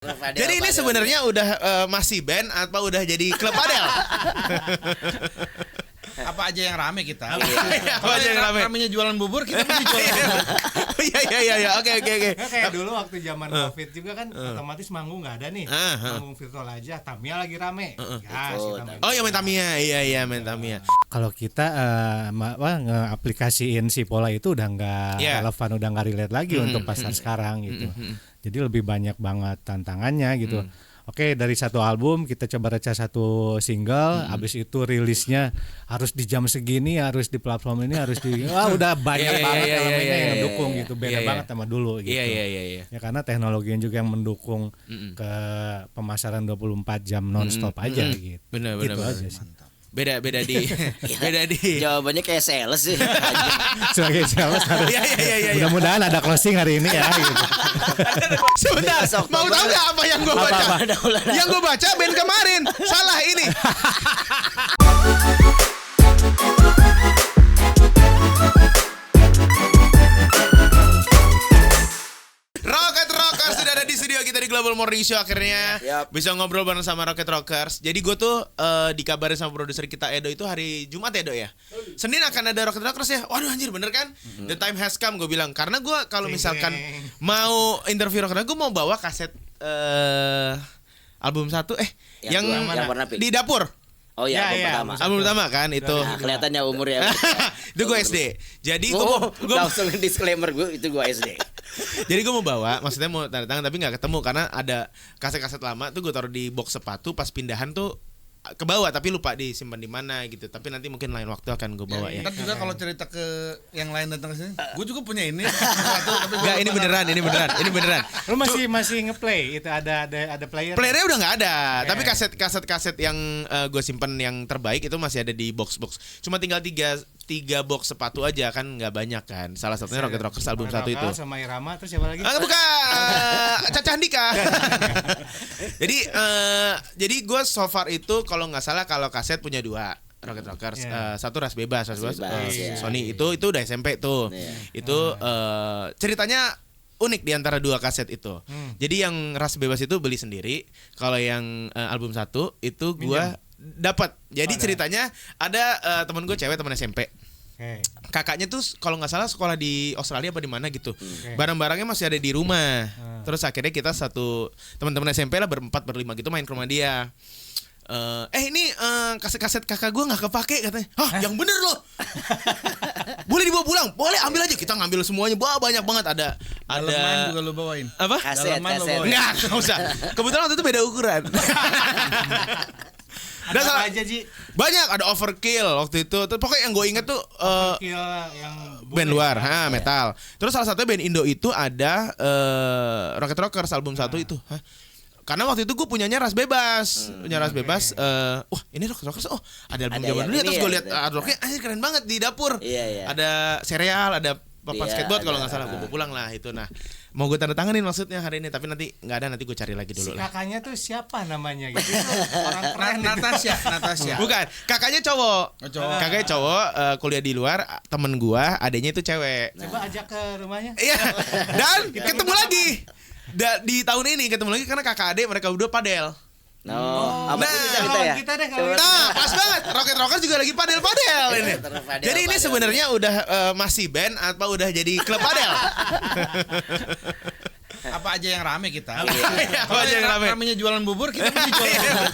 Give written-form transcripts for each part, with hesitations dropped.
Jadi ini sebenarnya udah masih band atau udah jadi klub padel? Apa aja yang rame kita. Apa aja yang rame? Ramenya jualan bubur, kita mesti jualan bubur. Iya. Oke. Kayak dulu waktu zaman Covid juga kan otomatis manggung nggak ada nih. Manggung virtual aja, Tamiya lagi rame. Oh ya main Tamiya. Iya main Tamiya. Kalau kita nge-aplikasiin si pola itu udah nggak relevan, udah nggak relate lagi untuk pasar sekarang gitu. Jadi lebih banyak banget tantangannya gitu. Oke, dari satu album kita coba receh satu single, habis itu rilisnya harus di jam segini, harus di platform ini, harus di udah banyak banget elemennya yang mendukung gitu. Beda banget sama dulu gitu. Iya. Ya karena teknologinya juga yang mendukung ke pemasaran 24 jam nonstop aja gitu. Benar. Gitu aja sih. Beda di Jawabannya kayak sales sih. Sebagai sales harus. Iya. Mudah-mudahan ada closing hari ini ya gitu. Sebentar, mau tahu nggak apa yang gue baca? Yang gue baca band kemarin. Salah ini. Rocket Rockers sudah ada di studio kita di Global Morning Show akhirnya. Bisa ngobrol bareng sama Rocket Rockers. Jadi gue tuh dikabarin sama produser kita Edo itu hari Jumat ya, Edo ya. Senin akan ada Rocket Rockers ya. Waduh anjir bener kan? The time has come gue bilang. Karena gue kalau misalkan mau interview Rocket Rockers, gue mau bawa kaset album 1 yang warna pink. di dapur. Oh iya, album pertama kan itu. Nah, kelihatannya umurnya. Itu gue SD. Jadi gue langsung disclaimer itu gue SD. Jadi gue mau bawa, maksudnya mau tanda tangan tapi nggak ketemu karena ada kaset-kaset lama tuh gue taruh di box sepatu, pas pindahan tuh ke bawah tapi lupa disimpan di mana gitu. Tapi nanti mungkin lain waktu akan gue bawa ya. Ntar juga kalau cerita ke yang lain datang ke sini, gue juga punya ini. Enggak, ini beneran. Lu masih ngeplay itu ada player. Playernya udah nggak ada, tapi kaset yang gue simpan yang terbaik itu masih ada di box. Cuma tinggal tiga box sepatu aja kan, nggak banyak kan. Salah satunya Rocket Rockers album 1 itu. Sama Irama, terus siapa lagi? Bukan Caca Handika. Jadi gue so far itu kalau nggak salah kalau kaset punya 2 Rocket Rockers, satu Ras Bebas, Sony itu udah SMP tuh. Itu ceritanya unik di antara 2 kaset itu. Jadi yang Ras Bebas itu beli sendiri, kalau yang album 1 itu gue dapat. Jadi ceritanya ada teman gue cewek, teman SMP. Kakaknya tuh kalau nggak salah sekolah di Australia apa di mana gitu. Barang-barangnya masih ada di rumah. Terus akhirnya kita teman-teman SMP lah berlima gitu main ke rumah dia. Ini kaset-kaset kakak gue nggak kepake katanya. Yang bener loh. Boleh dibawa pulang? Boleh, ambil aja. Kita ngambil semuanya. Banyak banget ada. Daleman juga lu bawain. Apa? Kaset. Nggak usah. Kebetulan waktu itu beda ukuran. Ada apa aja Ji? Banyak, ada Overkill waktu itu. Pokoknya yang gue inget tuh Overkill yang band luar, metal. Terus salah satu band Indo itu ada Rocket Rockers album 1 itu. Karena waktu itu gue punyanya Ras Bebas. Wah ini Rocket Rockers, ada album zaman dulu ya. Terus gue lihat artworknya, keren banget di dapur. Ada sereal, ada papan skateboard kalau nggak salah. Gue pulang lah itu. Nah, mau gue tanda tanganin maksudnya hari ini, tapi nanti nggak ada, nanti gue cari lagi dulu lah. Kakaknya tuh siapa namanya gitu? Orang keren. Natasha. Bukan, kakaknya cowok. Kakaknya cowok, kuliah di luar, temen gue, adanya itu cewek. Coba ajak ke rumahnya. Iya. Dan ketemu lagi. Di tahun ini ketemu lagi karena kakak adik mereka berdua padel. Kita deh kalau pas banget. Rocket Rockers juga lagi padel ini. Jadi ini sebenarnya udah masih band atau udah jadi klub padel? Apa aja yang rame kita. Apa aja yang rame? Ramenya jualan bubur, kita mesti jualan bubur.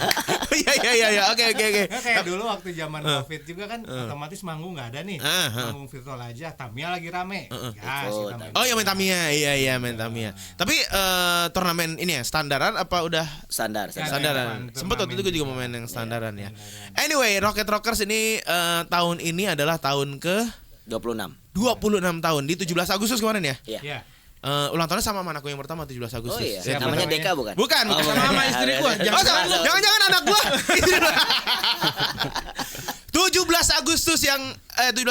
Iya. Oke. Kayak dulu waktu zaman Covid juga kan otomatis manggung nggak ada nih. Manggung virtual aja, Tamiya lagi rame. Oh ya main Tamiya. Iya main Tamiya. Tapi turnamen ini ya standaran apa udah standaran? Sempet waktu itu gue juga mau main yang standaran ya. Anyway, Rocket Rockers ini tahun ini adalah tahun ke 26 tahun di 17 Agustus kemarin ya? Iya. Ulang tahunnya sama anakku yang pertama 17 Agustus. Oh iya. Namanya Deka bukan? Bukan. Sama istri gua. Jangan anak gua. 17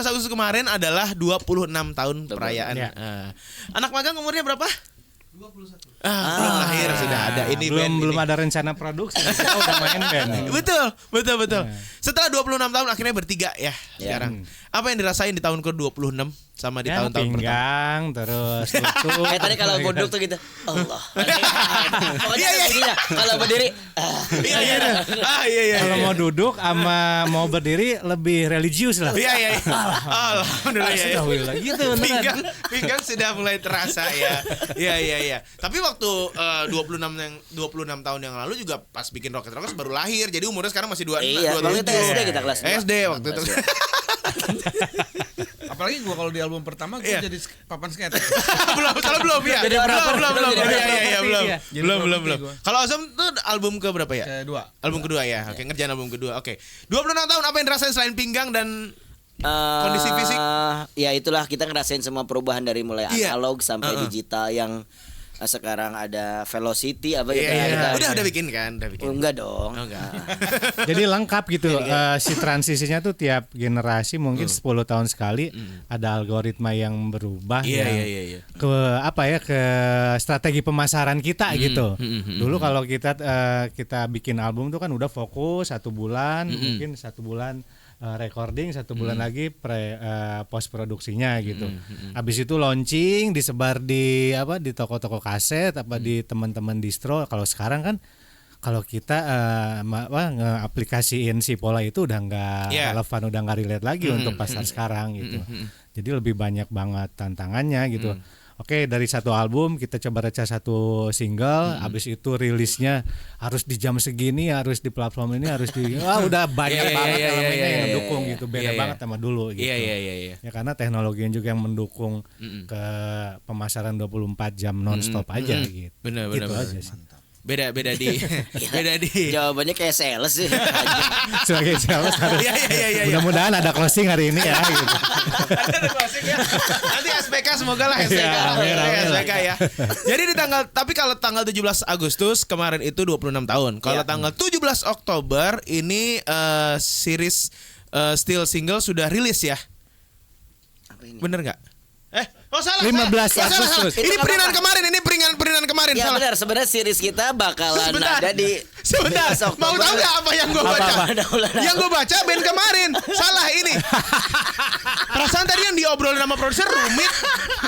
Agustus kemarin adalah 26 tahun perayaan. Anak magang umurnya berapa? 21. Belum lahir sudah ada ini belum ada rencana produksi. Udah main band. Betul. Setelah 26 tahun akhirnya bertiga ya sekarang. Apa yang dirasain di tahun ke-26? sama di Ya, tahun-tahun pertama? pinggang terus lutut. Kayak tadi kalau duduk tuh gitu. Allah. Pokoknya ada bunyinya. Kalau berdiri Iya iya. Iya. Kalau mau duduk sama mau berdiri lebih religius lah. Iya. Alhamdulillah ya. Astagfirullah, gitu beneran. Pinggang sudah mulai terasa ya. Iya. Tapi waktu 26 tahun yang lalu juga pas bikin Rocket Rockers baru lahir. Jadi umurnya sekarang masih 2 Iya, waktu itu SD kita kelas 2. SD waktu itu. Apalagi gua kalau di album pertama gua jadi papan skate. belum ya. Jadi rapper. Belum. Jadi Belum. gua. Kalau Ozom tuh album ke berapa ya? Kedua. Album kedua ya. Oke, ngerjain album kedua. Oke. 26 tahun apa yang dirasain selain pinggang dan kondisi fisik? Ya itulah kita ngerasain semua perubahan dari mulai Iya. analog sampai digital yang sekarang ada velocity apa gitu. Iya. Udah bikin kan? Udah bikin. Enggak dong. Oh, enggak. Jadi lengkap gitu. Si transisinya tuh tiap generasi mungkin 10 tahun sekali ada algoritma yang berubah Iya. ke apa ya, ke strategi pemasaran kita gitu. Dulu kalau kita bikin album tuh kan udah fokus 1 bulan, mungkin 1 bulan recording, 1 bulan lagi post produksinya gitu. Habis itu launching, disebar di toko-toko kaset apa di teman-teman distro. Kalau sekarang kan kalau kita nge-aplikasiin si pola itu udah nggak relevan, udah nggak relate lagi untuk pasar sekarang gitu. Jadi lebih banyak banget tantangannya gitu. Oke, dari 1 album kita coba recah 1 single, habis itu rilisnya harus di jam segini, harus di platform ini, harus di udah banyak banget elemennya yang mendukung gitu. Beda banget sama dulu gitu. Iya. Ya karena teknologinya juga yang mendukung ke pemasaran 24 jam nonstop aja gitu. Benar. Gitu aja sih. Beda di Jawabannya kayak sales sih. Sebagai sales harus. Iya. Mudah-mudahan ada closing hari ini ya gitu. Ada closing ya. Nanti SPK semoga lah SPK. Amin. SPK ya. Jadi tapi kalau tanggal 17 Agustus kemarin itu 26 tahun. Kalau tanggal 17 Oktober ini series Still Single sudah rilis ya. Apa ini? Bener nggak? Salah. 15 Salah. Agustus. Ini peringan kemarin, kemarin. Ya Salah. benar, sebenarnya series kita bakalan Sebentar. ada di Sebentar, 15 mau Oktober. tahu nggak apa yang gue baca? Apa? Yang gue baca band kemarin. Salah ini. Perasaan tadi yang diobrolin sama produser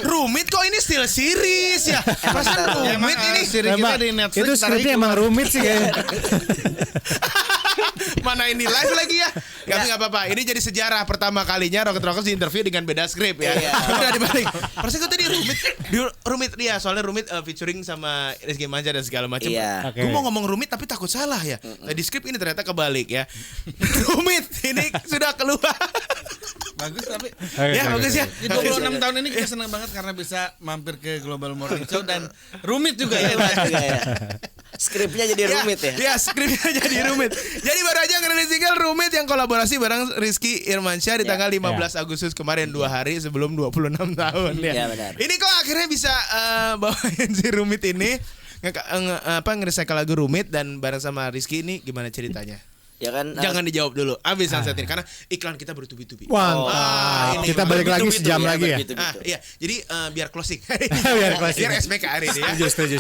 rumit kok ini still series ya. Perasaan rumit ini. Siri kita di Netflix. Itu skripnya emang rumit sih kayaknya. Mana ini live lagi ya? Tapi nggak apa-apa. Ini jadi sejarah pertama kalinya Rocket Rockers diinterview dengan beda skrip ya. Udah dibalik. Perasaan gue tadi rumit dia, soalnya rumit featuring sama Rizky Manja dan segala macam. Iya. Oke. Gue mau ngomong rumit tapi takut salah ya. Tadi skrip ini ternyata kebalik ya. Rumit ini sudah keluar. Bagus tapi Ya bagus ya. di 26 tahun ini kita senang banget karena bisa mampir ke Global Morning Show dan rumit juga ya. Skripnya jadi rumit ya. Ya skripnya jadi rumit. Jadi baru aja ngerilis single Rumit yang kolaborasi bareng Rizky Irmansyah di tanggal 15 Agustus kemarin, 2 hari sebelum 26 tahun ya. Ya, benar. Ini kok akhirnya bisa bawain si Rumit ini nge-recycle lagu Rumit dan bareng sama Rizky ini gimana ceritanya? Ya kan. Jangan dijawab dulu. Abis sunsetin karena iklan kita bertubi-tubi. Mantap. Ini Kita balik lagi bertubi-tubi sejam ya, lagi ya. bertubi-tubi. Iya. Jadi biar closing. Biar closing. Biar SPK hari ini ya. Setuju.